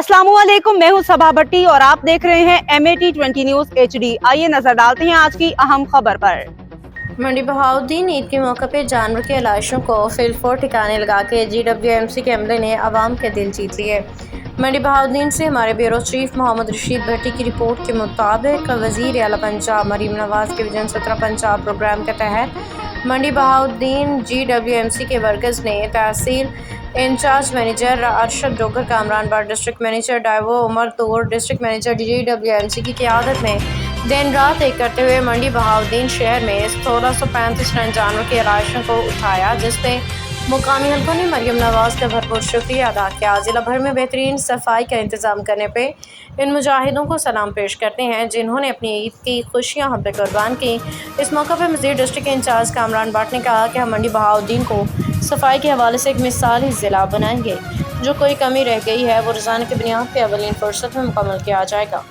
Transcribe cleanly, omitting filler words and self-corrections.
अस्सलामुअलैकुम, मैं हूं सबा भट्टी और आप देख रहे हैं MAT20 न्यूज HD। आइए नजर डालते हैं आज की अहम खबर पर। मंडी बहाउद्दीन ईद के मौके पर जानवर के लाशों को फिलफोर ठिकाने लगा के GWMC के अमले ने आवाम के दिल जीत लिए। मंडी बहाउद्दीन से हमारे ब्यूरो चीफ मोहम्मद रशीद भट्टी की रिपोर्ट के मुताबिक वज़ीर आला पंजाब मरीम नवाज के विजन 17 पंजाब प्रोग्राम के तहत मंडी बहाउद्दीन GWMC के वर्कर्स ने तहसील इंचार्ज मैनेजर अरशद डोगर कामरान बार, डिस्ट्रिक्ट मैनेजर डाइवो उमर तूर, डिस्ट्रिक्ट मैनेजर GWMC की क़यादत में दिन रात एक करते हुए मंडी बहाउद्दीन शहर में 1635 टन जानवर के लाशों को उठाया, जिसपे मुकामी हल्कों ने मरीम नवाज का भरपूर शुक्रिया अदा किया। ज़िला भर में बेहतरीन सफाई का इंतज़ाम करने पे इन मुजाहिदों को सलाम पेश करते हैं, जिन्होंने अपनी ईद की खुशियाँ हम पे कुर्बान की। इस मौके पर मज़ीद डिस्ट्रिक्ट इंचार्ज कामरान बाट ने कहा कि हम मंडी बहाउद्दीन को सफाई के हवाले से एक मिसाली ज़िला बनाएंगे। जो कोई कमी रह गई है वो रोज़ाना की बुनियाद पर अवलीन फुर्सत में मुकम्मल किया जाएगा।